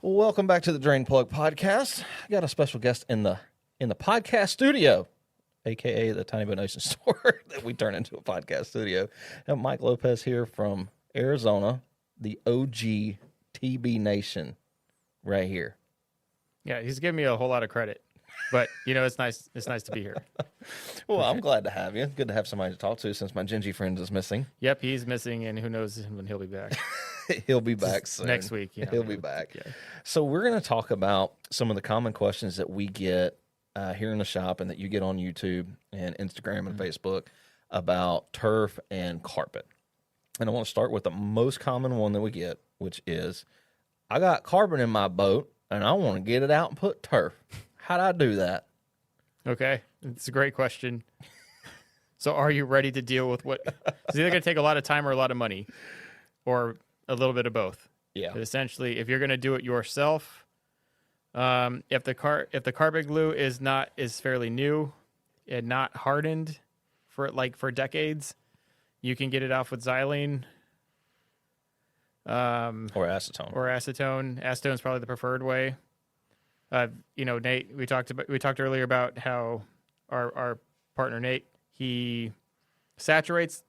Welcome back to the Drain Plug Podcast. I got a special guest in the podcast studio, aka the TBNation store that we turn into a podcast studio. I have Mike Lopez here from Arizona, the OG TBNation, right here. Yeah, he's giving me a whole lot of credit, but it's nice. It's nice to be here. Well, I'm glad to have you. Good to have somebody to talk to since my Gingy friend is missing. Yep, he's missing, and who knows when he'll be back. He'll be back soon. Next week. He'll be back. Yeah. So we're going to talk about some of the common questions that we get here in the shop and that you get on YouTube and Instagram and Facebook about turf and carpet. And I want to start with the most common one that we get, which is, I got carpet in my boat, and I want to get it out and put turf. How'd I do that? Okay, it's a great question. So are you ready to deal with what? It's either going to take a lot of time or a lot of money, or a little bit of both. Yeah. But essentially, if you're going to do it yourself, if the carpet glue is fairly new and not hardened for decades, you can get it off with xylene. Or acetone. Acetone is probably the preferred way. Nate, we talked earlier about how our partner Nate, he saturates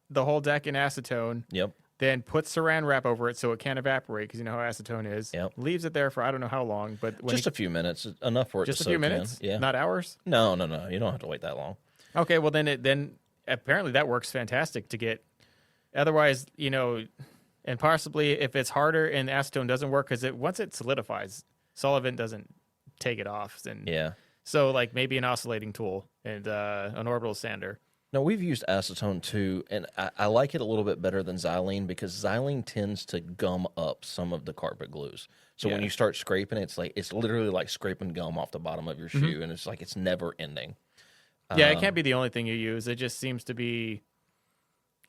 the whole deck in acetone. Yep. Then puts saran wrap over it so it can't evaporate, because you know how acetone is. Yep. Leaves it there for I don't know how long, but Just a few minutes, enough for it to soak in. Just a few minutes? Yeah. Not hours? No. You don't have to wait that long. Okay, well then apparently that works fantastic to get. Otherwise, and possibly if it's harder and acetone doesn't work, because once it solidifies, solvent doesn't take it off. And Yeah. so maybe an oscillating tool and an orbital sander. No, we've used acetone too, and I like it a little bit better than xylene, because xylene tends to gum up some of the carpet glues. So when you start scraping, it's literally like scraping gum off the bottom of your shoe, and it's never ending. Yeah, it can't be the only thing you use. It just seems to be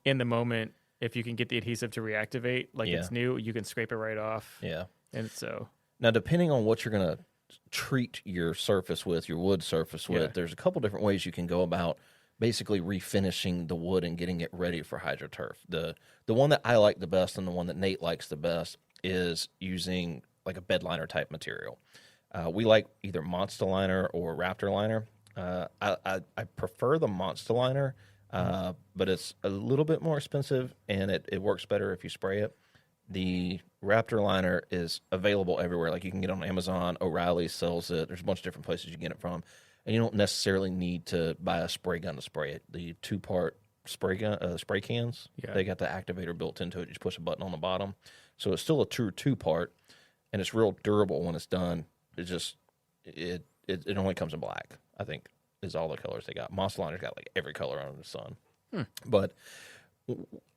in the moment. If you can get the adhesive to reactivate, it's new, you can scrape it right off. Yeah. And so Now, depending on what you're going to treat your surface with, your wood surface with, there's a couple different ways you can go about basically refinishing the wood and getting it ready for HydroTurf. The one that I like the best and the one that Nate likes the best is using like a bed liner type material. We like either Monster Liner or Raptor Liner. I prefer the Monster Liner, but it's a little bit more expensive, and it works better if you spray it. The Raptor Liner is available everywhere. Like, you can get it on Amazon. O'Reilly sells it. There's a bunch of different places you get it from. And you don't necessarily need to buy a spray gun to spray it. The two-part spray cans, they got the activator built into it. You just push a button on the bottom. So it's still a true two-part, and it's real durable when it's done. It only comes in black, I think, is all the colors they got. Monster Liner's got every color under the sun. But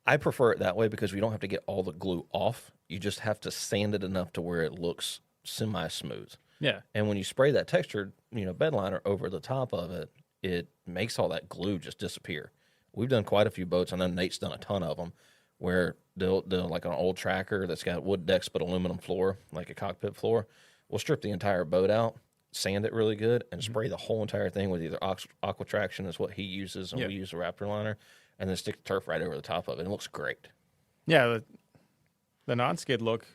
I prefer it that way because we don't have to get all the glue off. You just have to sand it enough to where it looks semi-smooth. yeah. And when you spray that textured, bed liner over the top of it, it makes all that glue just disappear. We've done quite a few boats. I know Nate's done a ton of them, where they'll like an old tracker that's got wood decks but aluminum floor, like a cockpit floor. We'll strip the entire boat out, sand it really good, and spray the whole entire thing with either aqua traction is what he uses, and we use the Raptor Liner, and then stick the turf right over the top of it. It looks great. Yeah, the non-skid look,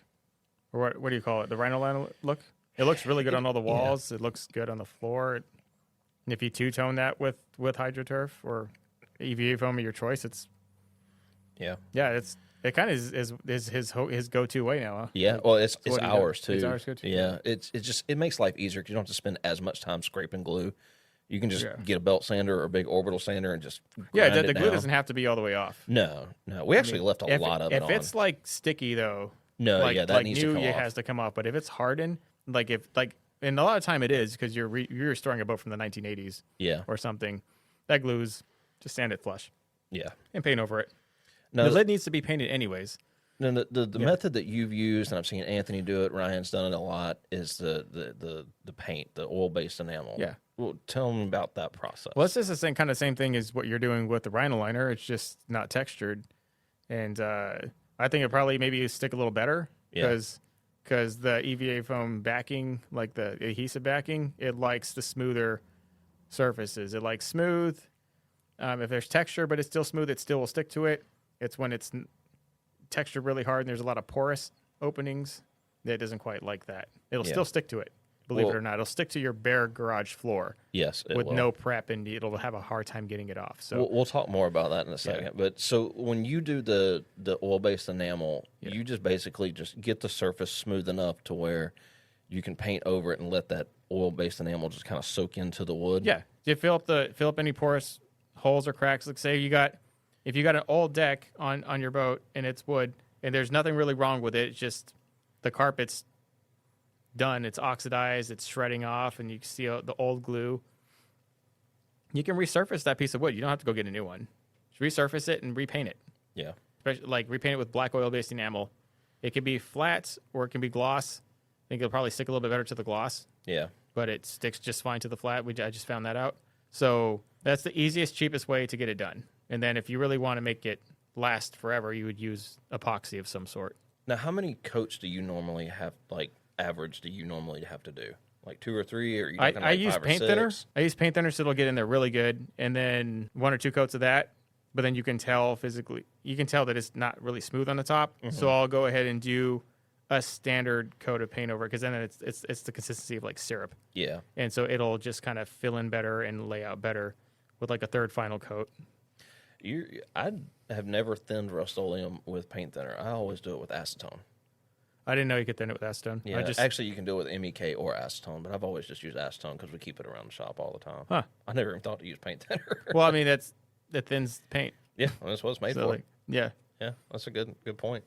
or what do you call it? The Rhino Liner look? It looks really good on all the walls. Yeah. It looks good on the floor. And if you two-tone that with HydroTurf or EVA foam of your choice, it's it kind of is his go-to way now. Huh? Yeah, well, it's ours too. It's ours too. Yeah, it makes life easier because you don't have to spend as much time scraping glue. You can just get a belt sander or a big orbital sander and just grind the glue doesn't have to be all the way off. No, we actually left a lot of it on. If it's sticky though, that needs to come off. It has to come off. But if it's hardened, and a lot of time it is because you're restoring a boat from the 1980s, or something. That glue's just sand it flush, and paint over it. The lid needs to be painted anyways. Then the method that you've used, and I've seen Anthony do it, Ryan's done it a lot, is the paint, the oil-based enamel. Yeah. Well, tell them about that process. Well, it's just the same thing as what you're doing with the Rhino Liner. It's just not textured, and I think it probably maybe stick a little better because the EVA foam backing, like the adhesive backing, it likes the smoother surfaces. It likes smooth. If there's texture, but it's still smooth, it still will stick to it. It's when it's textured really hard and there's a lot of porous openings that doesn't quite like that. It'll Yeah. still stick to it. Believe it or not, it'll stick to your bare garage floor. Yes, it with will. no prep, and it'll have a hard time getting it off. So we'll talk more about that in a second. Yeah. But so when you do the oil-based enamel, Yeah. you just basically just get the surface smooth enough to where you can paint over it and let that oil-based enamel just kind of soak into the wood. yeah, you fill up any porous holes or cracks. Like say if you got an old deck on your boat and it's wood and there's nothing really wrong with it, it's just the carpet's done, it's oxidized, it's shredding off, and you can see the old glue. You can resurface that piece of wood. You don't have to go get a new one. Just resurface it and repaint it. Yeah. Especially, like repaint it with black oil-based enamel. It can be flat or it can be gloss. I think it'll probably stick a little bit better to the gloss, Yeah. but it sticks just fine to the flat. I just found that out. So that's the easiest, cheapest way to get it done. And then if you really want to make it last forever, you would use epoxy of some sort. Now, how many coats do you normally have, like, average do you normally have to do? Like 2 or 3? Or are you talking I like use 5 or paint 6? thinner. I use paint thinner so it'll get in there really good. And then 1 or 2 coats of that. But then you can tell that it's not really smooth on the top. Mm-hmm. So I'll go ahead and do a standard coat of paint over it, because then it's the consistency of like syrup. Yeah. And so it'll just kind of fill in better and lay out better with like a third final coat. I have never thinned Rust-Oleum with paint thinner. I always do it with acetone. I didn't know you could thin it with acetone. Yeah, actually, you can do it with MEK or acetone, but I've always just used acetone because we keep it around the shop all the time. Huh. I never even thought to use paint thinner. Well, I mean, that thins paint. Yeah, that's what it's made So, for. like, yeah. Yeah, that's a good point.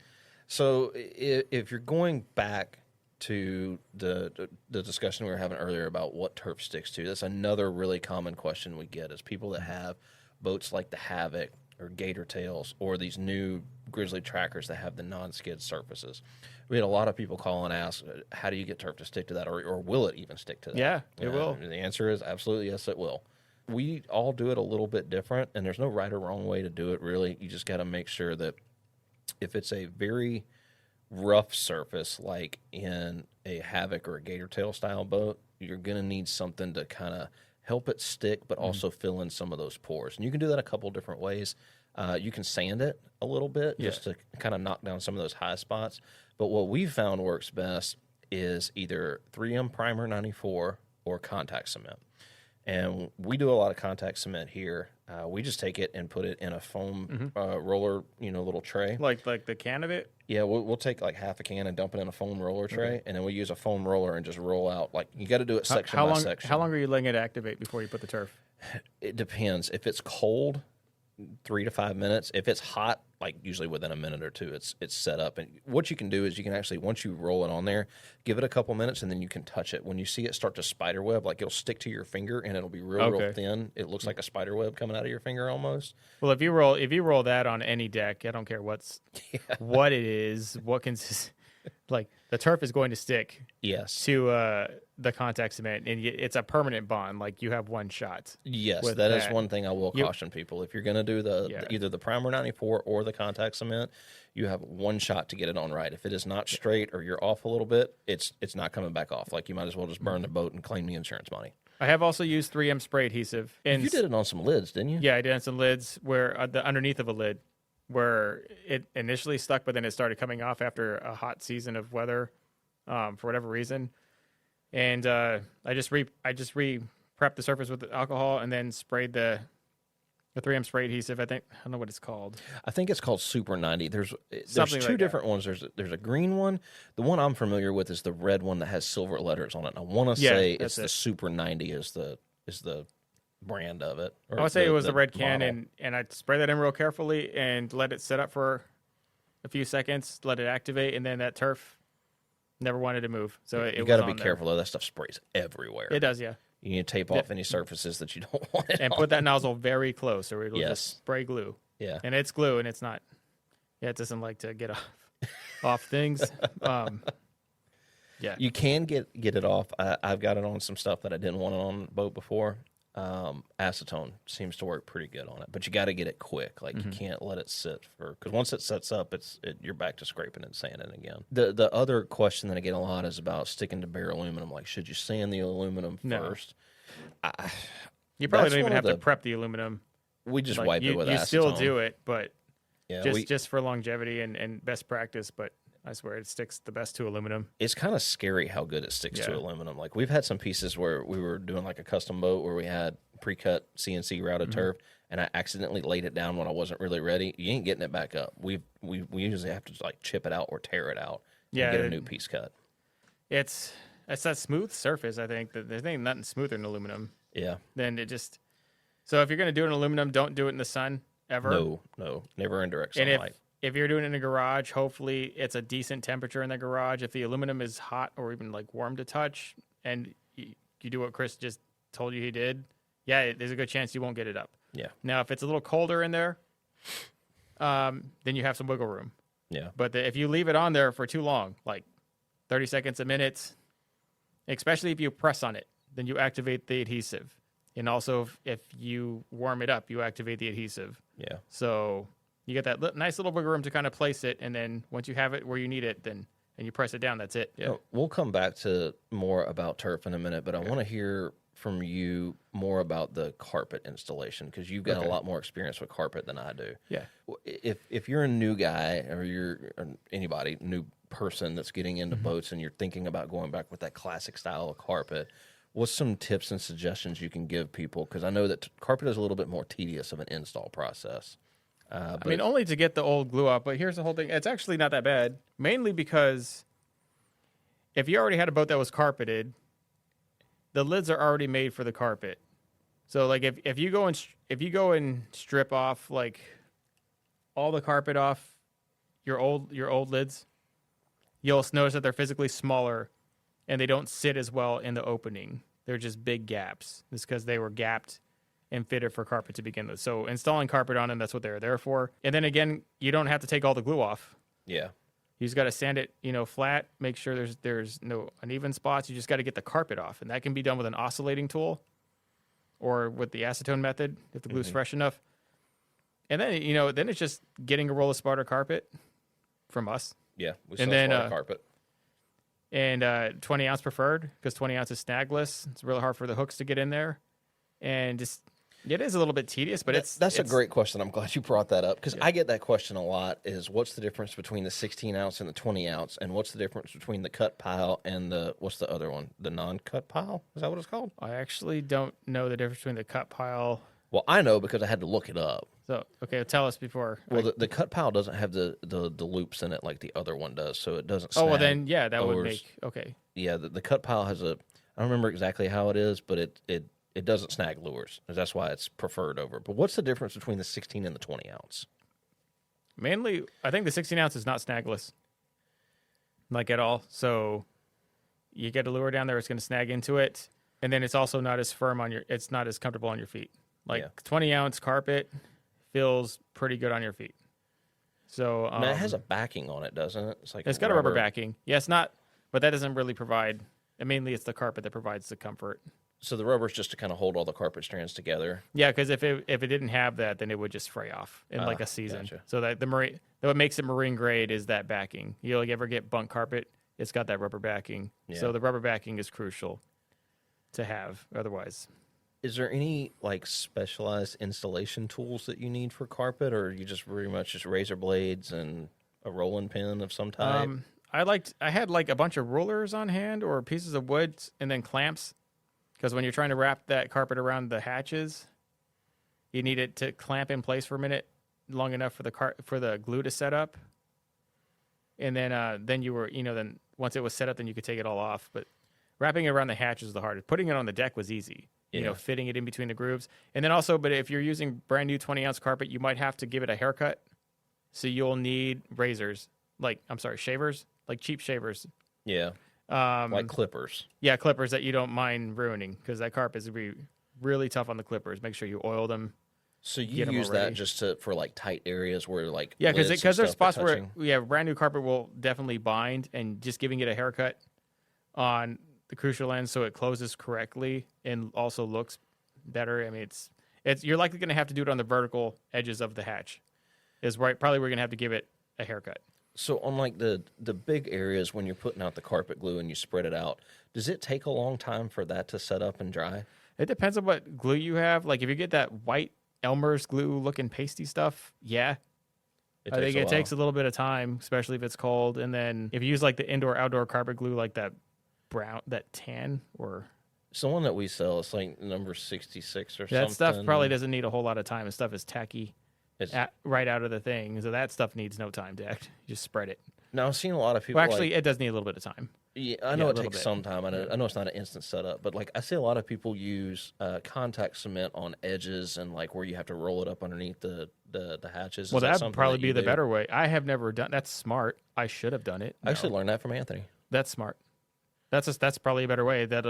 So if you're going back to the discussion we were having earlier about what turf sticks to, that's another really common question we get is people that have boats like the Havoc or Gator Tails or these new Grizzly trackers that have the non-skid surfaces. We had a lot of people call and ask, how do you get turf to stick to that, or will it even stick to that? Yeah, it will. And the answer is absolutely yes, it will. We all do it a little bit different, and there's no right or wrong way to do it, really. You just got to make sure that if it's a very rough surface, like in a Havoc or a Gator Tail style boat, you're going to need something to kind of help it stick, but also fill in some of those pores. And you can do that a couple different ways. You can sand it a little bit just to kind of knock down some of those high spots. But what we found works best is either 3M Primer 94 or contact cement. And we do a lot of contact cement here. We just take it and put it in a foam roller, little tray. Like the can of it? Yeah, we'll take like half a can and dump it in a foam roller tray, and then we use a foam roller and just roll out. Like, you got to do it section by section. How long are you letting it activate before you put the turf? It depends. If it's cold, 3 to 5 minutes. If it's hot, like usually within a minute or two, it's set up. And what you can do is you can actually, once you roll it on there, give it a couple minutes, and then you can touch it. When you see it start to spider web, like it'll stick to your finger, and it'll be real thin. It looks like a spider web coming out of your finger almost. Well, if you roll that on any deck, I don't care what it is, like the turf is going to stick. Yes. To the contact cement, and it's a permanent bond. Like, you have one shot. Yes, that is one thing I will caution people. If you're going to do either the Primer 94 or the contact cement, you have one shot to get it on right. If it is not straight or you're off a little bit, it's not coming back off. Like, you might as well just burn the boat and claim the insurance money. I have also used 3M spray adhesive. And you did it on some lids, didn't you? Yeah, I did on some lids where the underneath of a lid, where it initially stuck, but then it started coming off after a hot season of weather, for whatever reason. And I just prepped the surface with alcohol and then sprayed the 3M spray adhesive. I don't know what it's called. I think it's called Super 90. There's Something two like different ones. There's a green one. The one I'm familiar with is the red one that has silver letters on it. And I want to say it's the Super 90 is the brand of it. I would say it was the red can, model. and I sprayed that in real carefully and let it sit up for a few seconds, let it activate, and then that turf never wanted to move. So you got to be careful though. That stuff sprays everywhere. It does, yeah. You need to tape off any surfaces that you don't want it and on. Put that nozzle very close, or it'll just spray glue. Yeah, and it's glue, and it's not. Yeah, it doesn't like to get off things. Yeah, you can get it off. I've got it on some stuff that I didn't want it on the boat before. Acetone seems to work pretty good on it, but you got to get it quick. Like, you can't let it sit because once it sets up, you're back to scraping and sanding again. The other question that I get a lot is about sticking to bare aluminum. Like, should you sand the aluminum first? You probably don't even have to prep the aluminum. We just wipe it with acetone. You still do it, but yeah, just for longevity and best practice. But I swear it sticks the best to aluminum. It's kind of scary how good it sticks to aluminum. Like we've had some pieces where we were doing like a custom boat where we had pre-cut CNC routed turf, and I accidentally laid it down when I wasn't really ready. You ain't getting it back up. We usually have to just like chip it out or tear it out and get a new piece cut. It's that smooth surface. I think that there's nothing smoother than aluminum. Yeah. Then it just. So if you're going to do it in aluminum, don't do it in the sun ever. No, never in direct sunlight. And if you're doing it in a garage, hopefully it's a decent temperature in the garage. If the aluminum is hot or even like warm to touch, and you do what Chris just told you he did, there's a good chance you won't get it up. Yeah. Now, if it's a little colder in there, then you have some wiggle room. Yeah. But if you leave it on there for too long, like 30 seconds, a minute, especially if you press on it, then you activate the adhesive. And also, if you warm it up, you activate the adhesive. Yeah. So you get that nice little wiggle room to kind of place it, and then once you have it where you need it, and you press it down, that's it. Yeah. We'll come back to more about turf in a minute, but I want to hear from you more about the carpet installation, because you've got a lot more experience with carpet than I do. Yeah. If you're a new guy or you're anybody, new person that's getting into boats and you're thinking about going back with that classic style of carpet, what's some tips and suggestions you can give people? Because I know that carpet is a little bit more tedious of an install process. I mean, only to get the old glue up, but here's the whole thing. It's actually not that bad, mainly because if you already had a boat that was carpeted, the lids are already made for the carpet. So like if you go and strip off like all the carpet off your old lids, you'll notice that they're physically smaller and they don't sit as well in the opening. They're just big gaps. It's because they were gapped and fitted for carpet to begin with. So installing carpet on them, that's what they're there for. And then again, you don't have to take all the glue off. Yeah. You just got to sand it, flat, make sure there's no uneven spots. You just got to get the carpet off. And that can be done with an oscillating tool or with the acetone method if the glue's fresh enough. And then, then it's just getting a roll of Sparta carpet from us. Yeah, we sell Sparta carpet. And 20 ounce preferred, because 20 ounce is snagless. It's really hard for the hooks to get in there. And just, it is a little bit tedious, but that's a great question. I'm glad you brought that up, because I get that question a lot, is what's the difference between the 16 ounce and the 20 ounce? And what's the difference between the cut pile and what's the other one? The non-cut pile? Is that what it's called? I actually don't know the difference between the cut pile. Well, I know because I had to look it up. So, okay, tell us before. Well, the cut pile doesn't have the loops in it like the other one does, so it doesn't snag. Oh, well then, yeah, that would make, okay. Yeah, the cut pile has I don't remember exactly how it is, but it doesn't snag lures. That's why it's preferred over. But what's the difference between the 16 and the 20 ounce? Mainly, I think the 16 ounce is not snagless, like at all. So you get a lure down there, it's going to snag into it. And then it's also not as firm it's not as comfortable on your feet. Like 20 ounce carpet feels pretty good on your feet. So now it has a backing on it, doesn't it? It's got a rubber backing. Yeah, it's not, but that doesn't really provide. And mainly, it's the carpet that provides the comfort. So the rubber's just to kind of hold all the carpet strands together. Yeah, because if it didn't have that, then it would just fray off in like a season. Gotcha. So that what makes it marine grade is that backing. You ever get bunk carpet? It's got that rubber backing. Yeah. So the rubber backing is crucial to have. Otherwise. Is there any like specialized installation tools that you need for carpet, or you just pretty much just razor blades and a rolling pin of some type? I had like a bunch of rulers on hand or pieces of wood and then clamps, because when you're trying to wrap that carpet around the hatches, you need it to clamp in place for a minute, long enough for the glue to set up, and then you were then once it was set up, then you could take it all off. But wrapping it around the hatch is the hardest. Putting it on the deck was easy. Fitting it in between the grooves. And then also, but if you're using brand new 20 ounce carpet, you might have to give it a haircut. So you'll need shavers, like cheap shavers. Yeah. Like clippers. Yeah, clippers that you don't mind ruining, because that carpet is really tough on the clippers. Make sure you oil them. So you use that just for like tight areas where like because there's spots where brand new carpet will definitely bind, and just giving it a haircut on the crucial end so it closes correctly and also looks better. I mean, it's you're likely going to have to do it on the vertical edges of the hatch. Probably we're going to have to give it a haircut. So on like the big areas when you're putting out the carpet glue and you spread it out, does it take a long time for that to set up and dry? It depends on what glue you have. Like if you get that white Elmer's glue looking pasty stuff, yeah. I think it takes a little bit of time, especially if it's cold. And then if you use like the indoor-outdoor carpet glue, like that tan or... It's the one that we sell. It's like number 66 or something. That stuff probably doesn't need a whole lot of time. And stuff is tacky right out of the thing. So that stuff needs no time to act. You just spread it. Now, I've seen a lot of people... Well, actually, it does need a little bit of time. Yeah, I know it takes some time. I know it's not an instant setup, but like I see a lot of people use contact cement on edges and like where you have to roll it up underneath the hatches. Well, that'd probably be the better way. I have never done. That's smart. I should have done it. I actually learned that from Anthony. That's smart. That's probably a better way. That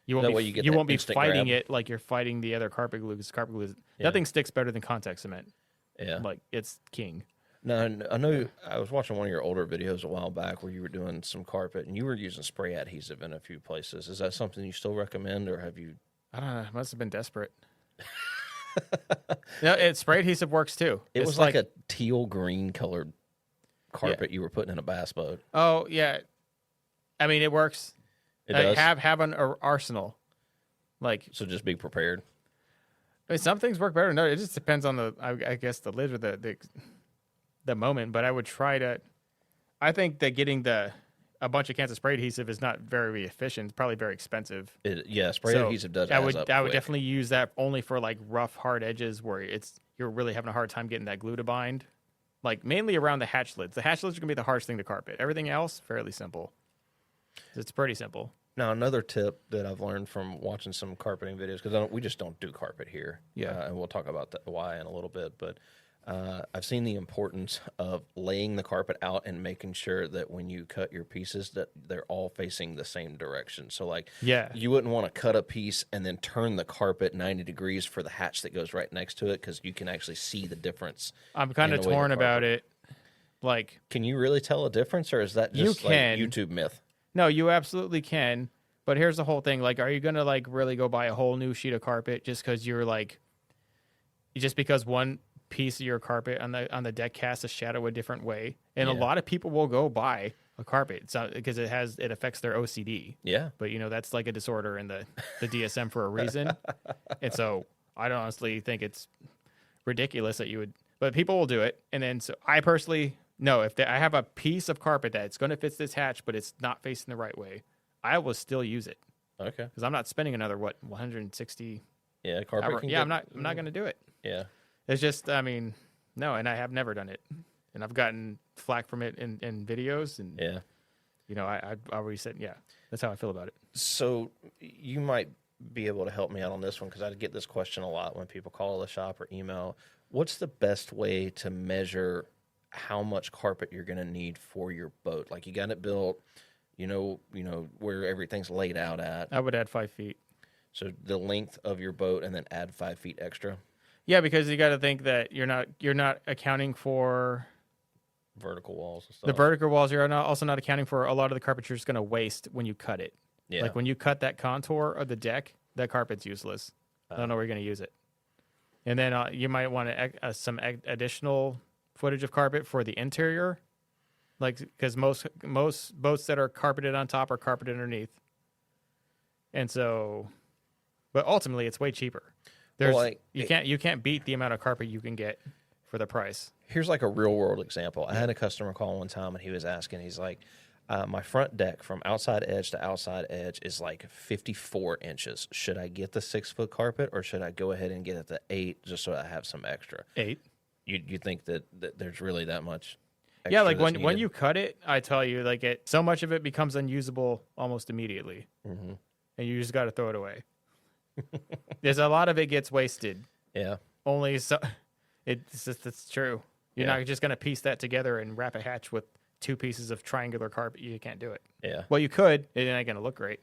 you won't won't be fighting it like you're fighting the other carpet glue. Because carpet glue, nothing sticks better than contact cement. Yeah, like it's king. No, I know. I was watching one of your older videos a while back where you were doing some carpet and you were using spray adhesive in a few places. Is that something you still recommend, or have you? I don't know. I must have been desperate. No, spray adhesive works too. It was like a teal green colored carpet you were putting in a bass boat. Oh yeah, I mean it works. It does. Have an arsenal. Like so, just be prepared. I mean, some things work better. No, it just depends on I guess the lid or the moment, but I would try to. I think that getting a bunch of cans of spray adhesive is not very efficient. It's probably very expensive. Spray adhesive does. I would definitely use that only for like rough, hard edges where you're really having a hard time getting that glue to bind. Like mainly around the hatch lids. The hatch lids are gonna be the hardest thing to carpet. Everything else fairly simple. It's pretty simple. Now, another tip that I've learned from watching some carpeting videos, because we just don't do carpet here. Yeah, and we'll talk about why in a little bit, but. I've seen the importance of laying the carpet out and making sure that when you cut your pieces that they're all facing the same direction. So like you wouldn't want to cut a piece and then turn the carpet 90 degrees for the hatch that goes right next to it because you can actually see the difference. I'm kind of torn about it. Like, can you really tell a difference, or is that just like YouTube myth? No, you absolutely can. But here's the whole thing. Like, are you going to like really go buy a whole new sheet of carpet just because one piece of your carpet on the deck casts a shadow a different way? And a lot of people will go buy a carpet because it affects their OCD. Yeah. But that's like a disorder in the DSM for a reason. And so I honestly think it's ridiculous that you would, but people will do it. And then so I personally no, if I have a piece of carpet that's going to fit this hatch, but it's not facing the right way, I will still use it. Okay. Because I'm not spending another 160. Yeah, carpet. I'm not going to do it. Yeah. It's just, I mean, no, and I have never done it, and I've gotten flack from it in videos, and I already said, that's how I feel about it. So you might be able to help me out on this one because I get this question a lot when people call the shop or email. What's the best way to measure how much carpet you're going to need for your boat? Like you got it built, you know where everything's laid out at. I would add 5 feet. So the length of your boat, and then add 5 feet extra. Yeah, because you got to think that you're not accounting for vertical walls and stuff. The vertical walls, you're also not accounting for a lot of the carpet you're just going to waste when you cut it. Yeah. Like when you cut that contour of the deck, that carpet's useless. I don't know where you're going to use it. And then you might want some additional footage of carpet for the interior, like because most boats that are carpeted on top are carpeted underneath. And so, but ultimately, it's way cheaper. You can't beat the amount of carpet you can get for the price. Here's like a real world example. I had a customer call one time and he was asking, he's like, my front deck from outside edge to outside edge is like 54 inches. Should I get the 6 foot carpet or should I go ahead and get it to 8 just so I have some extra? 8. You think that there's really that much? Yeah, like when you cut it, I tell you, like so much of it becomes unusable almost immediately, and you just got to throw it away. There's a lot of it gets wasted. Yeah. Only so it's true. You're not just going to piece that together and wrap a hatch with 2 pieces of triangular carpet. You can't do it. Yeah. Well, you could. It ain't going to look great.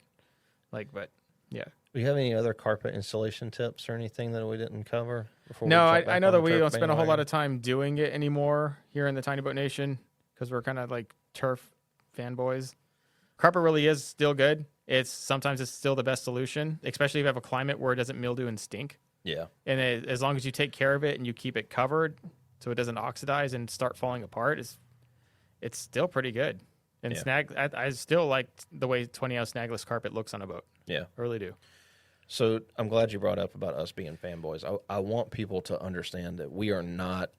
But yeah. Do you have any other carpet installation tips or anything that we didn't cover? No, I know that we don't spend a whole lot of time doing it anymore here in the Tiny Boat Nation because we're kind of like turf fanboys. Carpet really is still good. Sometimes it's still the best solution, especially if you have a climate where it doesn't mildew and stink. Yeah. And as long as you take care of it and you keep it covered so it doesn't oxidize and start falling apart, it's still pretty good. And I still like the way 20-ounce snagless carpet looks on a boat. Yeah. I really do. So I'm glad you brought up about us being fanboys. I want people to understand that we are not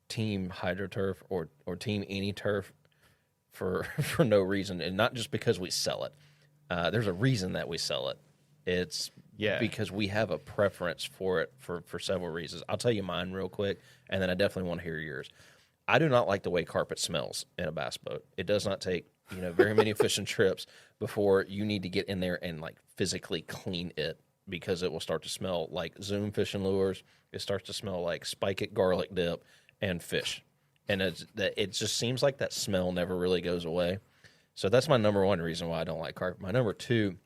team HydroTurf or team any turf for for no reason, and not just because we sell it. There's a reason that we sell it. It's because we have a preference for it for several reasons. I'll tell you mine real quick, and then I definitely want to hear yours. I do not like the way carpet smells in a bass boat. It does not take very many fishing trips before you need to get in there and like physically clean it, because it will start to smell like Zoom fishing lures. It starts to smell like Spike It garlic dip and fish, and it just seems like that smell never really goes away. So that's my number one reason why I don't like carpet. My number two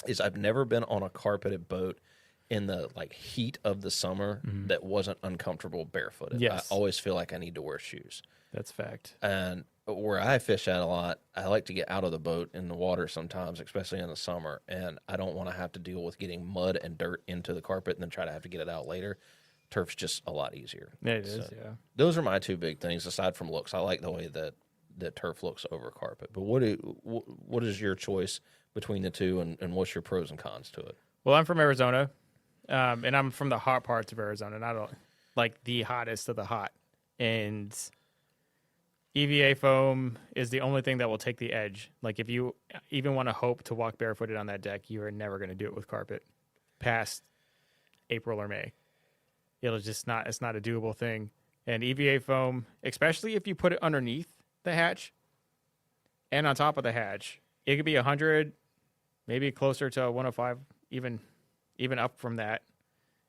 is I've never been on a carpeted boat in the like heat of the summer that wasn't uncomfortable barefooted. Yes. I always feel like I need to wear shoes. That's fact. And where I fish at a lot, I like to get out of the boat in the water sometimes, especially in the summer, and I don't want to have to deal with getting mud and dirt into the carpet and then try to have to get it out later. Turf's just a lot easier. Yeah, it is, yeah. Those are my two big things, aside from looks. I like the way that turf looks over carpet. But what is your choice between the two, and what's your pros and cons to it? Well, I'm from Arizona, and I'm from the hot parts of Arizona, not like the hottest of the hot. And EVA foam is the only thing that will take the edge. Like if you even want to hope to walk barefooted on that deck, you are never going to do it with carpet past April or May. It's not a doable thing. And EVA foam, especially if you put it underneath the hatch and on top of the hatch, it could be 100, maybe closer to 105, even up from that,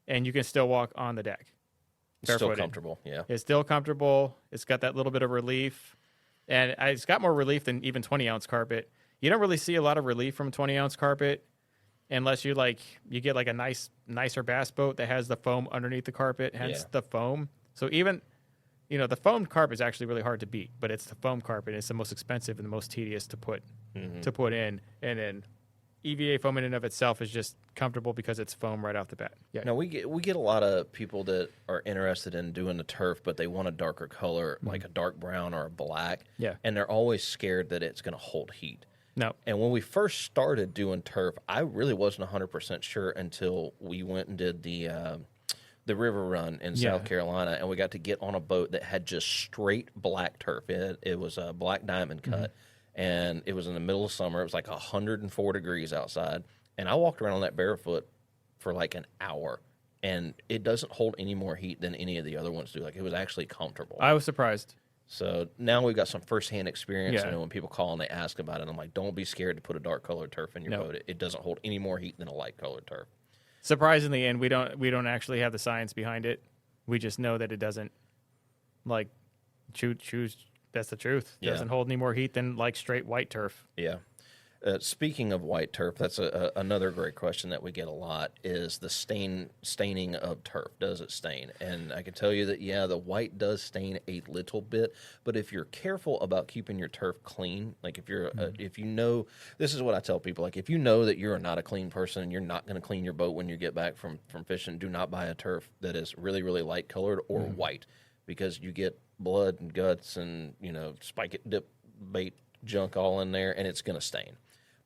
and you can still walk on the deck. It's still comfortable, yeah. It's still comfortable. It's got that little bit of relief, and it's got more relief than even 20-ounce carpet. You don't really see a lot of relief from 20-ounce carpet unless you get like a nicer bass boat that has the foam underneath the carpet, hence the foam. So even the foam carpet is actually really hard to beat, but it's the foam carpet. It's the most expensive and the most tedious to put in, and then EVA foam in and of itself is just comfortable because it's foam right off the bat. Yeah. Now we get a lot of people that are interested in doing the turf, but they want a darker color, like a dark brown or a black. Yeah. And they're always scared that it's going to hold heat. No. And when we first started doing turf, I really wasn't 100% sure until we went and did the river run in South Carolina, and we got to get on a boat that had just straight black turf. It was a black diamond cut, and it was in the middle of summer. It was like 104 degrees outside, and I walked around on that barefoot for like an hour, and it doesn't hold any more heat than any of the other ones do. Like, it was actually comfortable. I was surprised. So now we've got some firsthand experience. And when people call and they ask about it, I'm like, don't be scared to put a dark colored turf in your boat. It doesn't hold any more heat than a light colored turf. Surprisingly, and we don't actually have the science behind it. We just know that it doesn't choose. That's the truth. It doesn't hold any more heat than like straight white turf. Yeah. Speaking of white turf, that's another great question that we get a lot, is the staining of turf. Does it stain? And I can tell you that, the white does stain a little bit, but if you're careful about keeping your turf clean, like if you're, if you know, this is what I tell people, like if you know that you're not a clean person and you're not going to clean your boat when you get back from fishing, do not buy a turf that is really, really light colored or white, because you get blood and guts and, spike it dip bait junk all in there, and it's going to stain.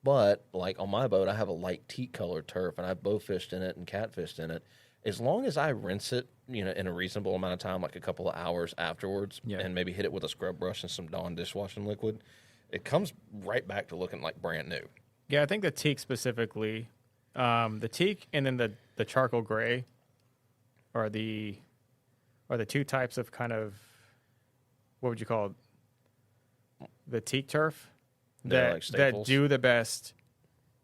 But, like, on my boat, I have a light teak-colored turf, and I've bow-fished in it and catfished in it. As long as I rinse it, in a reasonable amount of time, like a couple of hours afterwards, and maybe hit it with a scrub brush and some Dawn dishwashing liquid, it comes right back to looking like brand new. Yeah, I think the teak specifically, the teak and then the charcoal gray are the two types of kind of, what would you call it? The teak turf. That do the best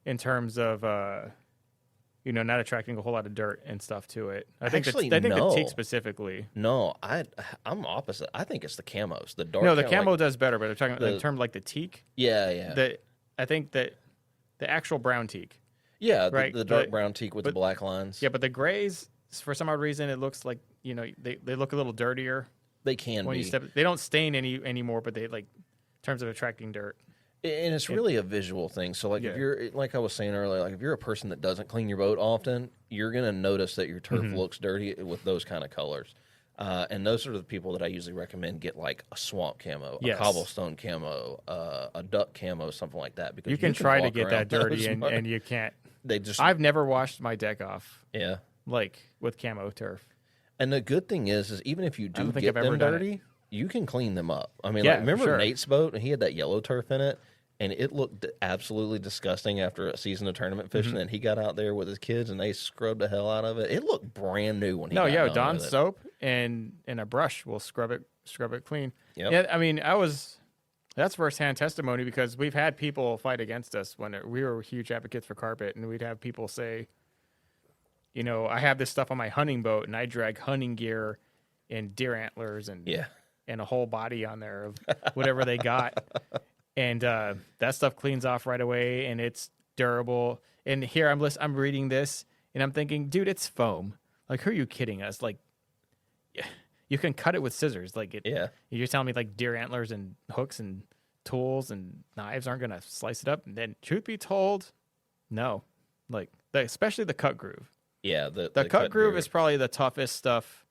in terms of not attracting a whole lot of dirt and stuff to it. I think the teak specifically. No, I'm opposite. I think it's the camos. The dark. No, the camo does better, but I'm talking in terms like the teak. Yeah. I think that the actual brown teak. Yeah, right? the dark brown teak with the black lines. Yeah, but the grays, for some odd reason, it looks like they look a little dirtier. They can when be. They don't stain anymore, but they in terms of attracting dirt. And it's really a visual thing. So, like, if you're, like I was saying earlier, like if you're a person that doesn't clean your boat often, you're going to notice that your turf looks dirty with those kind of colors. And those are the people that I usually recommend get like a swamp camo, a cobblestone camo, a duck camo, something like that. Because you can try to get that dirty and you can't. I've never washed my deck off. Yeah. Like with camo turf. And the good thing is even if you do get I've ever them done dirty, you can clean them up. I mean, Yeah, like, remember sure. Nate's boat? And he had that yellow turf in it, and it looked absolutely disgusting after a season of tournament fishing. And he got out there with his kids, and they scrubbed the hell out of it. It looked brand new when he got done Dawn with it. soap and a brush will scrub it clean. Yep. Yeah, I mean, that's firsthand testimony because we've had people fight against us when we were huge advocates for carpet, and we'd have people say, you know, I have this stuff on my hunting boat, and I drag hunting gear and deer antlers and a whole body on there of whatever they got, and that stuff cleans off right away, and it's durable. And here I'm reading this, and I'm thinking, dude, it's foam. Like, who are you kidding us? Like, you can cut it with scissors. Like, you're telling me like deer antlers and hooks and tools and knives aren't gonna slice it up? And then, truth be told, no. Like, especially the cut groove. Yeah, the cut groove is probably the toughest stuff.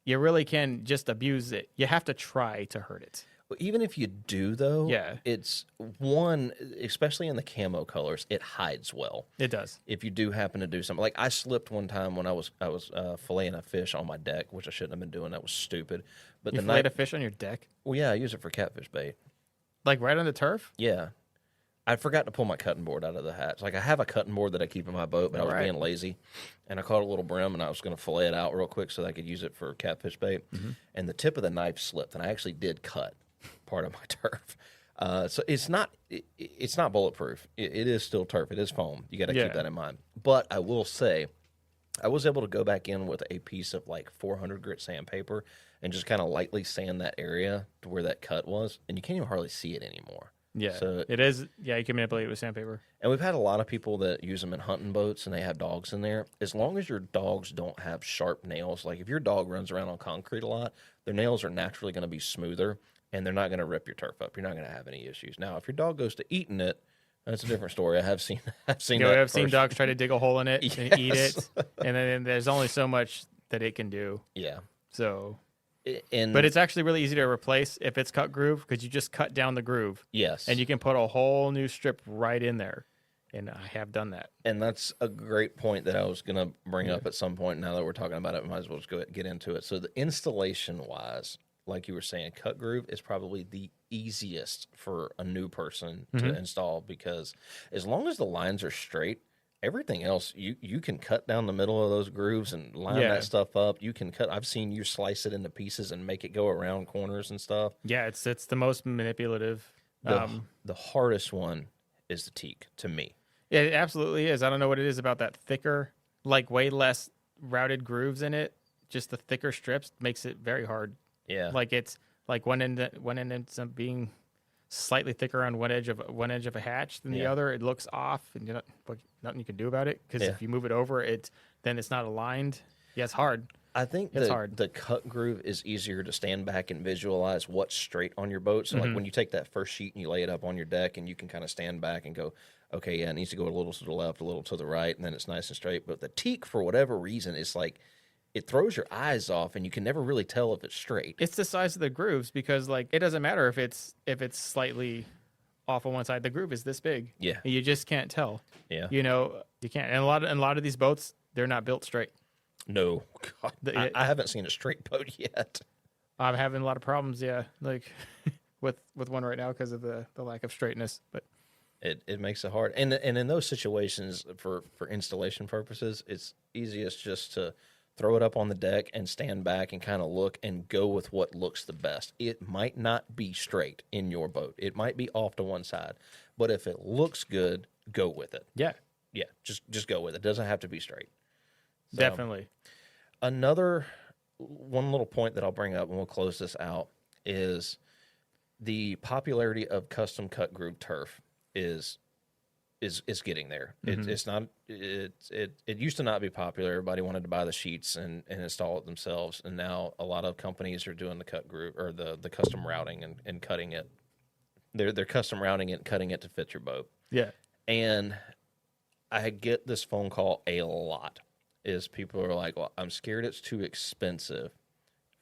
You really can just abuse it. You have to try to hurt it. Well, even if you do, though, it's one, especially in the camo colors, it hides well. It does. If you do happen to do something, like I slipped one time when I was filleting a fish on my deck, which I shouldn't have been doing. That was stupid. But you filleted a fish on your deck? Well, yeah, I use it for catfish bait. Like right on the turf? Yeah. I forgot to pull my cutting board out of the hatch. Like, I have a cutting board that I keep in my boat, but I was being lazy. And I caught a little brim, and I was going to fillet it out real quick so that I could use it for catfish bait. And the tip of the knife slipped, and I actually did cut part of my turf. So it's not bulletproof. It is still turf. It is foam. You got to keep that in mind. But I will say, I was able to go back in with a piece of like 400 grit sandpaper and just kind of lightly sand that area to where that cut was, and you can't even hardly see it anymore. Yeah, so it is. Yeah, you can manipulate it with sandpaper. And we've had a lot of people that use them in hunting boats, and they have dogs in there. As long as your dogs don't have sharp nails, like if your dog runs around on concrete a lot, their nails are naturally going to be smoother, and they're not going to rip your turf up. You're not going to have any issues. Now, if your dog goes to eating it, that's a different story. I've seen dogs try to dig a hole in it and eat it, and then there's only so much that it can do. Yeah. So. But it's actually really easy to replace if it's cut groove because you just cut down the groove. Yes. And you can put a whole new strip right in there. And I have done that. And that's a great point that I was going to bring up at some point. Now that we're talking about it, we might as well just go ahead and get into it. So the installation-wise, like you were saying, cut groove is probably the easiest for a new person to install because as long as the lines are straight, everything else, you can cut down the middle of those grooves and line that stuff up. You can cut. I've seen you slice it into pieces and make it go around corners and stuff. Yeah, it's the most manipulative. The hardest one is the teak to me. Yeah, it absolutely is. I don't know what it is about that thicker, like way less routed grooves in it. Just the thicker strips makes it very hard. Yeah, like it's like one end ends up being slightly thicker on one edge of a hatch than the other. It looks off, and nothing you can do about it because if you move it over, then it's not aligned. Yeah, it's hard. I think it's hard. The cut groove is easier to stand back and visualize what's straight on your boat. So like when you take that first sheet and you lay it up on your deck, and you can kind of stand back and go, okay, yeah, it needs to go a little to the left, a little to the right, and then it's nice and straight. But the teak, for whatever reason, is like it throws your eyes off, and you can never really tell if it's straight. It's the size of the grooves because like it doesn't matter if it's slightly off on one side. The groove is this big. Yeah, you just can't tell. Yeah, you can't. And a lot of these boats, they're not built straight. No, God, I haven't seen a straight boat yet. I'm having a lot of problems. Yeah, like with one right now because of the lack of straightness, but. It makes it hard, and in those situations for installation purposes, it's easiest just to throw it up on the deck and stand back and kind of look and go with what looks the best. It might not be straight in your boat. It might be off to one side, but if it looks good, go with it. Yeah, just go with it. It doesn't have to be straight. So, definitely. Another one little point that I'll bring up, and we'll close this out, is the popularity of custom cut groove turf. Is getting there. It's not. It used to not be popular. Everybody wanted to buy the sheets and install it themselves, and now a lot of companies are doing the cut groove or the custom routing and cutting it. They're custom routing it and cutting it to fit your boat. Yeah. And I get this phone call a lot. Is people are like, well, I'm scared it's too expensive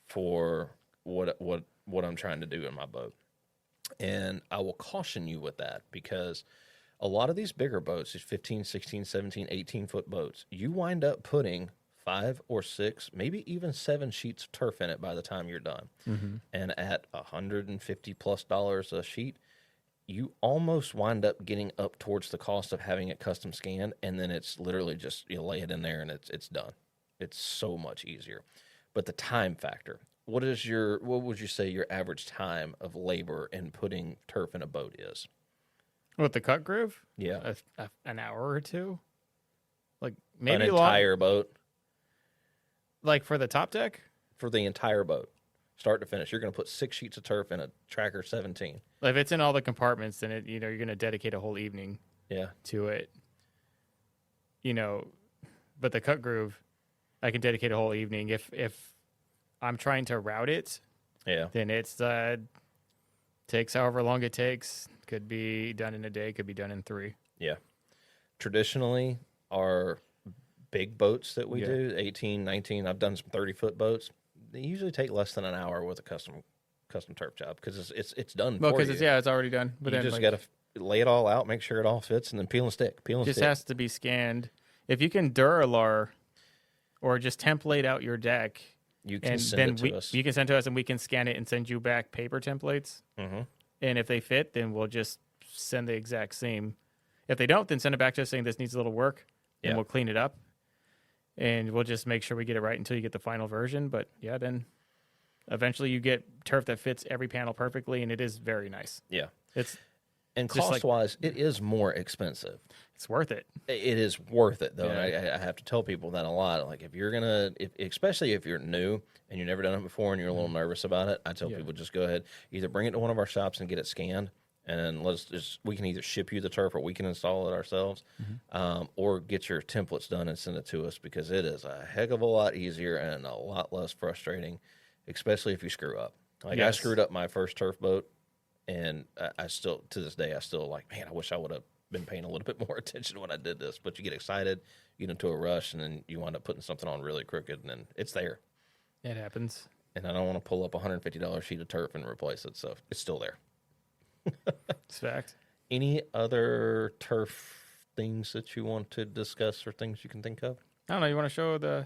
for what I'm trying to do in my boat. And I will caution you with that because a lot of these bigger boats, these 15, 16, 17, 18-foot boats, you wind up putting 5 or 6, maybe even 7 sheets of turf in it by the time you're done. Mm-hmm. And at $150+ a sheet, you almost wind up getting up towards the cost of having it custom scanned, and then it's literally just you lay it in there and it's done. It's so much easier. But the time factor, what would you say your average time of labor in putting turf in a boat is? With the cut groove? Yeah. An hour or two? Like maybe an entire boat? Like for the top deck? For the entire boat, start to finish. You're going to put 6 sheets of turf in a Tracker 17. If it's in all the compartments, then you're going to dedicate a whole evening to it. But the cut groove, I can dedicate a whole evening. If I'm trying to route it, then it's takes however long it takes. Could be done in a day, could be done in 3. Yeah. Traditionally, our big boats that we do, 18, 19, I've done some 30-foot boats, they usually take less than an hour with a custom turf job because it's done for you. Well, because it's already done. But you just got to lay it all out, make sure it all fits, and then peel and stick. Just has to be scanned. If you can Duralar or just template out your deck, you can send it to us. You can send it to us, and we can scan it and send you back paper templates. Mm-hmm. And if they fit, then we'll just send the exact same. If they don't, then send it back to us saying this needs a little work, and we'll clean it up. And we'll just make sure we get it right until you get the final version. But, then eventually you get turf that fits every panel perfectly, and it is very nice. Yeah. And cost-wise, it is more expensive. It's worth it. It is worth it, though. Yeah. And I have to tell people that a lot. Like, if you're going to, especially if you're new and you've never done it before and you're a little nervous about it, I tell people just go ahead, either bring it to one of our shops and get it scanned, and we can either ship you the turf or we can install it ourselves, or get your templates done and send it to us, because it is a heck of a lot easier and a lot less frustrating, especially if you screw up. Like, I screwed up my first turf boat, and I still, to this day, man, I wish I would have been paying a little bit more attention when I did this. But you get excited, you get into a rush, and then you wind up putting something on really crooked, and then it's there. It happens. And I don't want to pull up a $150 sheet of turf and replace it, so it's still there. It's fact. Any other turf things that you want to discuss or things you can think of? I don't know. You want to show the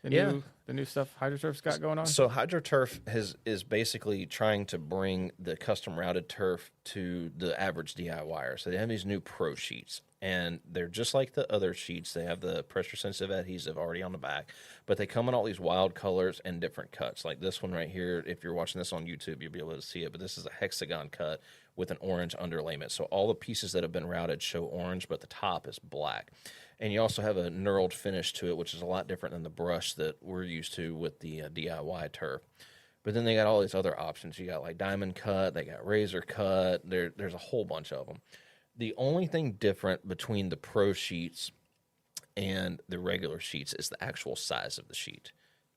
new stuff HydroTurf's got going on? So HydroTurf is basically trying to bring the custom routed turf to the average DIYer. So they have these new pro sheets, and they're just like the other sheets. They have the pressure sensitive adhesive already on the back, but they come in all these wild colors and different cuts. Like this one right here, if you're watching this on YouTube, you'll be able to see it, but this is a hexagon cut with an orange underlayment. So all the pieces that have been routed show orange, but the top is black. And you also have a knurled finish to it, which is a lot different than the brush that we're used to with the DIY turf. But then they got all these other options. You got like diamond cut, they got razor cut. There's a whole bunch of them. The only thing different between the pro sheets and the regular sheets is the actual size of the sheet.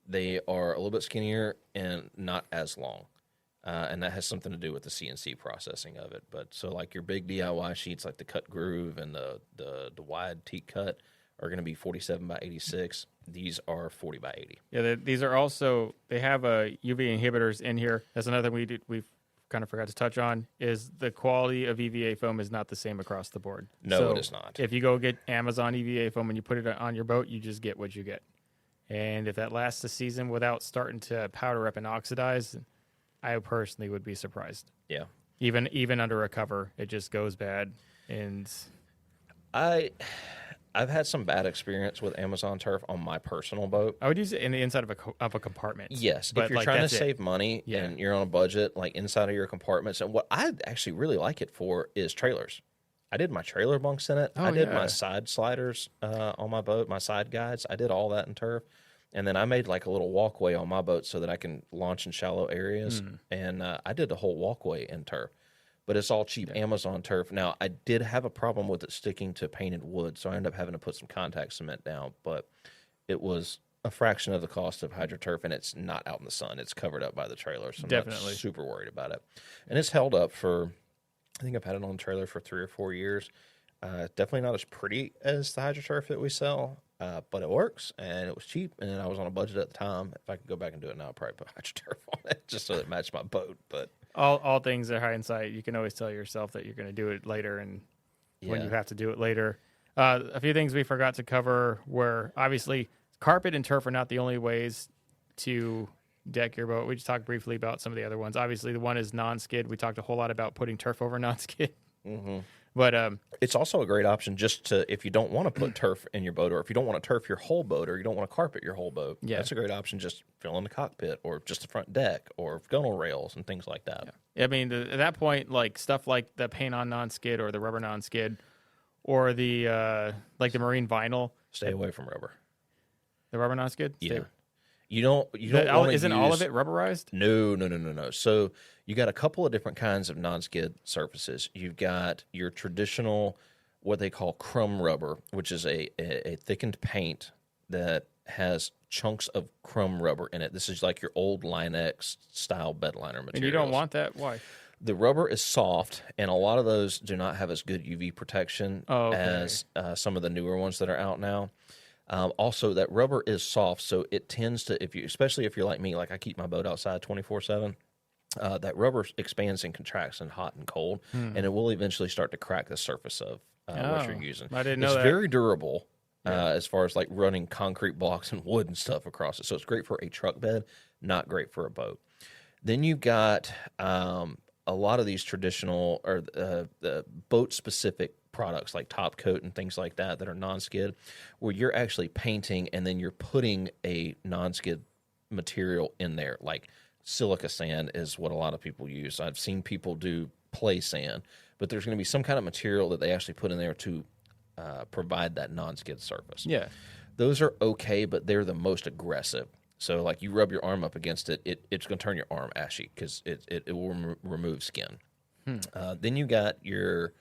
They are a little bit skinnier and not as long. And that has something to do with the CNC processing of it. But so like your big DIY sheets, like the cut groove and the wide teak cut, are going to be 47 by 86. These are 40 by 80. Yeah, these are also, they have UV inhibitors in here. That's another thing we've kind of forgot to touch on, is the quality of EVA foam is not the same across the board. No, it is not. If you go get Amazon EVA foam and you put it on your boat, you just get what you get. And if that lasts a season without starting to powder up and oxidize, I personally would be surprised. Yeah. Even under a cover, it just goes bad. And I've had some bad experience with Amazon turf on my personal boat. I would use it in the inside of a compartment. Yes, but if you're trying to save money and you're on a budget, like inside of your compartments, and what I actually really like it for is trailers. I did my trailer bunks in it. I did my side sliders on my boat, my side guides. I did all that in turf. And then I made like a little walkway on my boat so that I can launch in shallow areas. And I did the whole walkway in turf. But it's all cheap Amazon turf. Now, I did have a problem with it sticking to painted wood, so I ended up having to put some contact cement down. But it was a fraction of the cost of HydroTurf, and it's not out in the sun. It's covered up by the trailer, so I'm not super worried about it. And it's held up for, I think I've had it on the trailer for 3 or 4 years. Definitely not as pretty as the HydroTurf that we sell, but it works, and it was cheap, and I was on a budget at the time. If I could go back and do it now, I'd probably put HydroTurf on it just so it matched my boat. But all things are hindsight. You can always tell yourself that you're going to do it later, and when you have to do it later. A few things we forgot to cover were obviously carpet and turf are not the only ways to deck your boat. We just talked briefly about some of the other ones. Obviously, the one is non-skid. We talked a whole lot about putting turf over non-skid. Mm-hmm. But it's also a great option just to, if you don't want to put turf in your boat, or if you don't want to turf your whole boat, or you don't want to carpet your whole boat, that's a great option. Just fill in the cockpit, or just the front deck, or gunnel rails and things like that. I mean, at that point, like stuff like the paint on non-skid or the rubber non-skid, or the like the marine vinyl. Stay away from rubber. The rubber non-skid. Yeah. You don't isn't all of it rubberized? No. So you got a couple of different kinds of non-skid surfaces. You've got your traditional, what they call crumb rubber, which is a thickened paint that has chunks of crumb rubber in it. This is like your old Line-X style bed liner material. And you don't want that? Why? The rubber is soft, and a lot of those do not have as good UV protection as some of the newer ones that are out now. Also, that rubber is soft, so it tends to, especially if you're like me, like I keep my boat outside 24/7, that rubber expands and contracts in hot and cold, and it will eventually start to crack the surface of what you're using. I didn't know that. It's very durable as far as like running concrete blocks and wood and stuff across it. So it's great for a truck bed, not great for a boat. Then you've got a lot of these traditional or the boat-specific products like top coat and things like that are non-skid, where you're actually painting and then you're putting a non-skid material in there. Like silica sand is what a lot of people use. I've seen people do play sand, but there's going to be some kind of material that they actually put in there to provide that non-skid surface. Yeah. Those are okay, but they're the most aggressive. So like you rub your arm up against it, it's going to turn your arm ashy because it will remove skin. Then you got your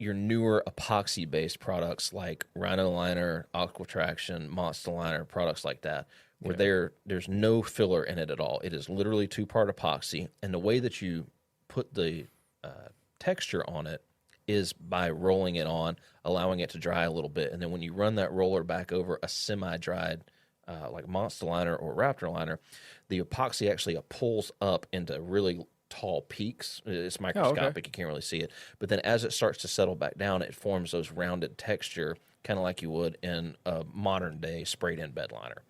newer epoxy-based products like Rhino Liner, Aqua Traction, Monster Liner, products like that, where there's no filler in it at all. It is literally 2-part epoxy, and the way that you put the texture on it is by rolling it on, allowing it to dry a little bit, and then when you run that roller back over a semi-dried like Monster Liner or Raptor Liner, the epoxy actually pulls up into really tall peaks. It's microscopic. You can't really see it. But then as it starts to settle back down, it forms those rounded texture, kind of like you would in a modern day sprayed in bed liner.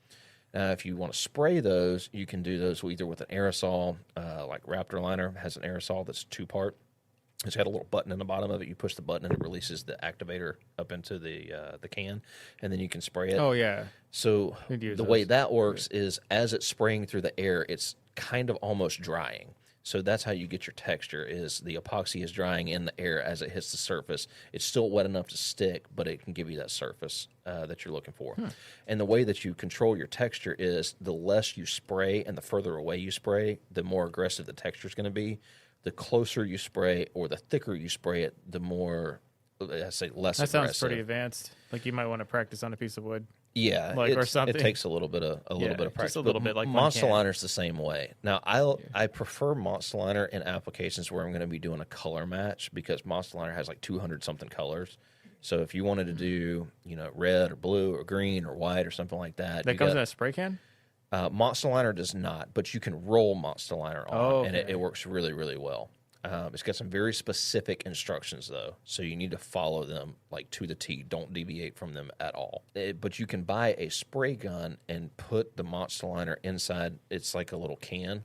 Now, if you want to spray those, you can do those either with an aerosol, like Raptor Liner has an aerosol that's 2-part. It's got a little button in the bottom of it. You push the button and it releases the activator up into the can, and then you can spray it. Oh, yeah. So the way that works is as it's spraying through the air, it's kind of almost drying. So that's how you get your texture, is the epoxy is drying in the air as it hits the surface. It's still wet enough to stick, but it can give you that surface that you're looking for. And the way that you control your texture is the less you spray and the further away you spray, the more aggressive the texture is going to be. The closer you spray or the thicker you spray it, the more, I say, less aggressive. That sounds pretty advanced. Like you might want to practice on a piece of wood. Yeah, or something. It takes a little bit of practice. Just a little bit, like Monster Liner's the same way. Now, I prefer Monster Liner in applications where I'm going to be doing a color match, because Monster Liner has like 200 something colors. So if you wanted to do, red or blue or green or white or something like that, comes in a spray can. Monster Liner does not, but you can roll Monster Liner on, and it works really, really well. It's got some very specific instructions, though, so you need to follow them like to the T. Don't deviate from them at all. But you can buy a spray gun and put the Monster Liner inside. It's like a little can,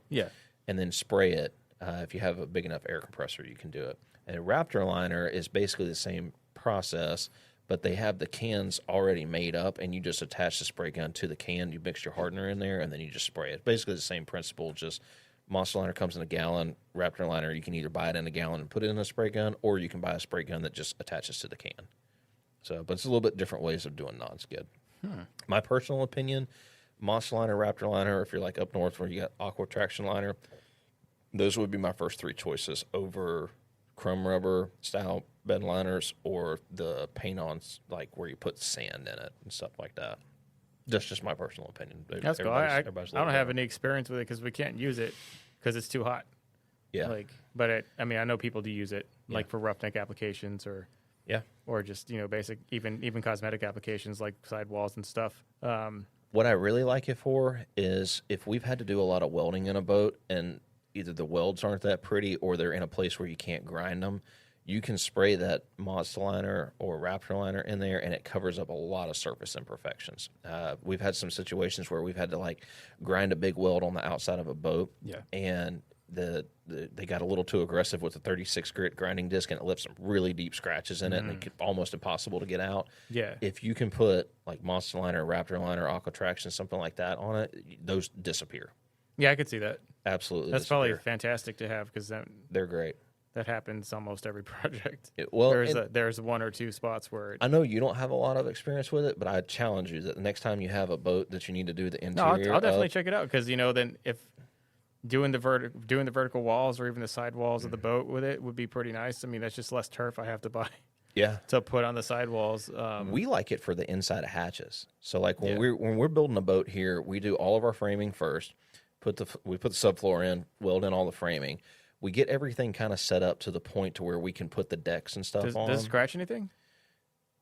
and then spray it. If you have a big enough air compressor, you can do it. And a Raptor Liner is basically the same process, but they have the cans already made up, and you just attach the spray gun to the can. You mix your hardener in there, and then you just spray it. Basically the same principle, just Monster Liner comes in a gallon. Raptor Liner, you can either buy it in a gallon and put it in a spray gun, or you can buy a spray gun that just attaches to the can. So, but it's a little bit different ways of doing non-skid. My personal opinion, Monster Liner, Raptor Liner, if you're like up north where you got Aqua Traction Liner, those would be my first 3 choices over crumb rubber style bed liners or the paint-ons, like where you put sand in it and stuff like that. That's just my personal opinion. That's cool. I don't have any experience with it because we can't use it because it's too hot. Yeah. But I know people do use it, like for roughneck applications or just basic even cosmetic applications like sidewalls and stuff. What I really like it for is if we've had to do a lot of welding in a boat and either the welds aren't that pretty or they're in a place where you can't grind them, you can spray that Monster Liner or Raptor Liner in there, and it covers up a lot of surface imperfections. We've had some situations where we've had to like grind a big weld on the outside of a boat, and they got a little too aggressive with the 36 grit grinding disc, and it left some really deep scratches in it, and it's almost impossible to get out. Yeah. If you can put like Monster Liner, Raptor Liner, Aqua Traction, something like that on it, those disappear. Yeah, I could see that. Absolutely, that's disappear. probably fantastic to have because they're great. That happens almost every project. There's one or two spots where I know you don't have a lot of experience with it, but I challenge you that the next time you have a boat that you need to do the interior. No, I'll definitely check it out because then if doing the vertical walls or even the side walls of the boat with it would be pretty nice. I mean, that's just less turf I have to buy. Yeah, to put on the sidewalls. We like it for the inside of hatches. So like when we're building a boat here, we do all of our framing first. We put the subfloor in, weld in all the framing. We get everything kind of set up to the point to where we can put the decks and stuff on. Does it scratch anything?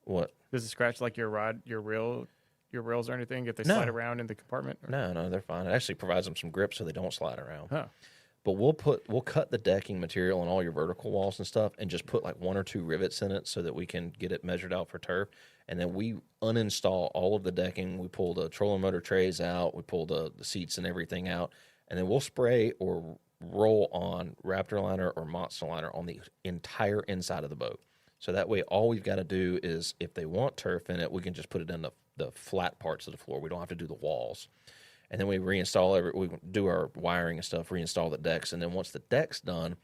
What? Does it scratch like your rails or anything if they slide around in the compartment? Or? No, they're fine. It actually provides them some grip so they don't slide around. Huh. But we'll cut the decking material on all your vertical walls and stuff and just put like 1 or 2 rivets in it so that we can get it measured out for turf. And then we uninstall all of the decking. We pull the trolling motor trays out. We pull the seats and everything out. And then we'll spray or roll on Raptor Liner or Monster Liner on the entire inside of the boat. So that way all we've got to do is if they want turf in it, we can just put it in the flat parts of the floor. We don't have to do the walls. And then we reinstall we do our wiring and stuff, reinstall the decks. And then once the deck's done,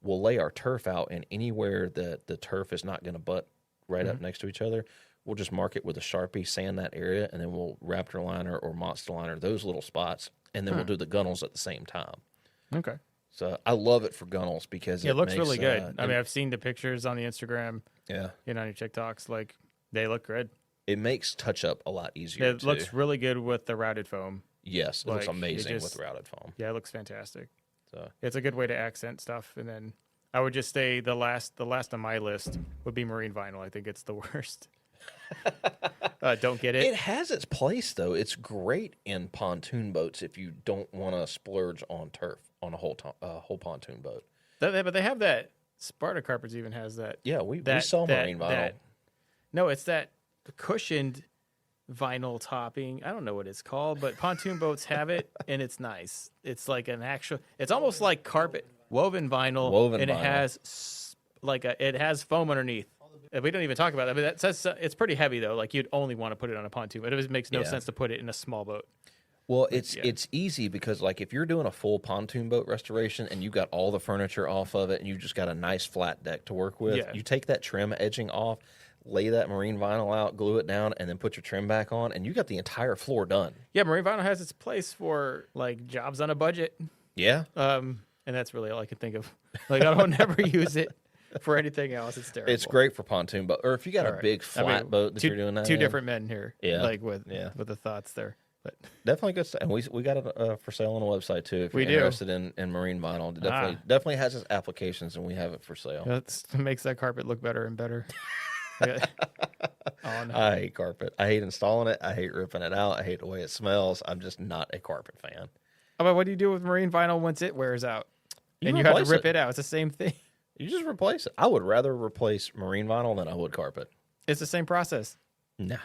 we'll lay our turf out, and anywhere that the turf is not going to butt right up next to each other, we'll just mark it with a Sharpie, sand that area, and then we'll Raptor Liner or Monster Liner those little spots, and then we'll do the gunnels at the same time. Okay. So I love it for gunnels because it looks really good. I mean, I've seen the pictures on the Instagram. Yeah. On your TikToks, like they look good. It makes touch up a lot easier. It looks really good with the routed foam. Yes, it looks amazing with routed foam. Yeah, it looks fantastic. So it's a good way to accent stuff. And then I would just say the last on my list would be marine vinyl. I think it's the worst. Don't get it. It has its place though. It's great in pontoon boats if you don't want to splurge on turf on a whole pontoon boat. But they have that. Sparta Carpets even has that. Yeah, we sell marine vinyl. No, it's that cushioned vinyl topping. I don't know what it's called, but pontoon boats have it, and it's nice. It's like it's almost like carpet woven vinyl, and it has it has foam underneath. We don't even talk about that, but it's pretty heavy though. Like you'd only want to put it on a pontoon, but it makes no sense to put it in a small boat. Well, it's easy because like if you're doing a full pontoon boat restoration and you got all the furniture off of it and you just got a nice flat deck to work with, you take that trim edging off, lay that marine vinyl out, glue it down, and then put your trim back on, and you got the entire floor done. Yeah, marine vinyl has its place for like jobs on a budget. Yeah. And that's really all I can think of. Like I don't never use it for anything else. It's terrible. It's great for pontoon boat, or if you got a big flat boat that you're doing that. Two different men here. Yeah. Like with the thoughts there. But definitely good stuff. And we got it for sale on the website too. If you're interested in marine vinyl, it definitely has its applications, and we have it for sale. It makes that carpet look better and better. I hate carpet. I hate installing it. I hate ripping it out. I hate the way it smells. I'm just not a carpet fan. But what do you do with marine vinyl once it wears out? And you have to rip it out. It's the same thing. You just replace it. I would rather replace marine vinyl than I would carpet. It's the same process. No.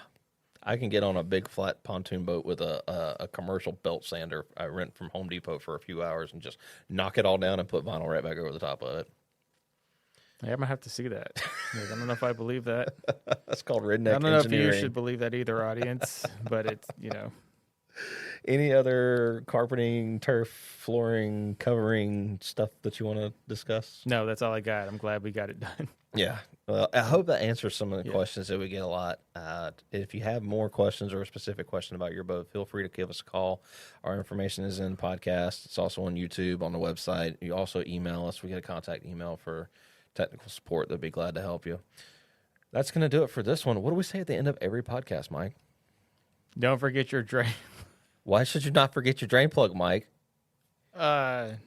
I can get on a big flat pontoon boat with a commercial belt sander I rent from Home Depot for a few hours and just knock it all down and put vinyl right back over the top of it. Yeah, I'm going to have to see that. I don't know if I believe that. That's called redneck engineering. I don't know if you should believe that either, audience, but it's, Any other carpeting, turf, flooring, covering stuff that you want to discuss? No, that's all I got. I'm glad we got it done. Yeah. Well, I hope that answers some of the questions that we get a lot. If you have more questions or a specific question about your boat, feel free to give us a call. Our information is in podcast. It's also on YouTube, on the website. You also email us. We get a contact email for technical support. They'll be glad to help you. That's going to do it for this one. What do we say at the end of every podcast, Mike? Don't forget your drain. Why should you not forget your drain plug, Mike? I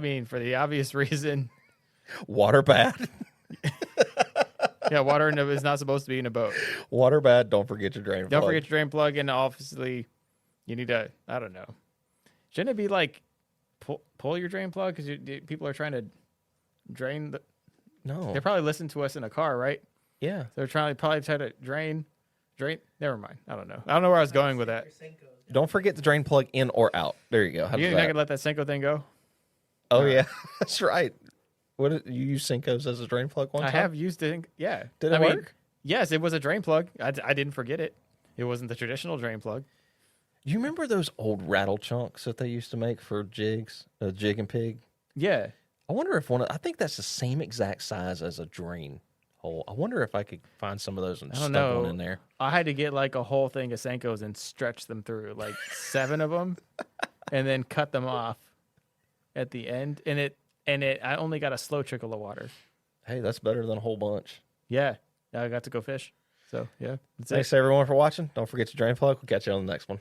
mean, for the obvious reason. Water bad. Yeah, water is not supposed to be in a boat. Water bad. Don't forget your drain plug. Don't forget your drain plug, and obviously, you need to. I don't know. Shouldn't it be like pull your drain plug because people are trying to drain No. They probably listen to us in a car, right? Yeah. They're probably try to drain. Never mind. I don't know. I don't know where I was going with that. Don't forget the drain plug in or out. There you go. How You're does not that? gonna let that Senko thing go? Oh yeah, that's right. You use Syncos as a drain plug one time? I have used it. Yeah. Did it work? Yes, it was a drain plug. I didn't forget it. It wasn't the traditional drain plug. You remember those old rattle chunks that they used to make for jigs, jig and pig? Yeah. I wonder if I think that's the same exact size as a drain hole. I wonder if I could find some of those and stuff one in there. I had to get like a whole thing of Senkos and stretch them through, like 7 of them, and then cut them off at the end. I only got a slow trickle of water. Hey, that's better than a whole bunch. Yeah. I got to go fish. So, yeah. Thanks everyone for watching. Don't forget to drain plug. We'll catch you on the next one.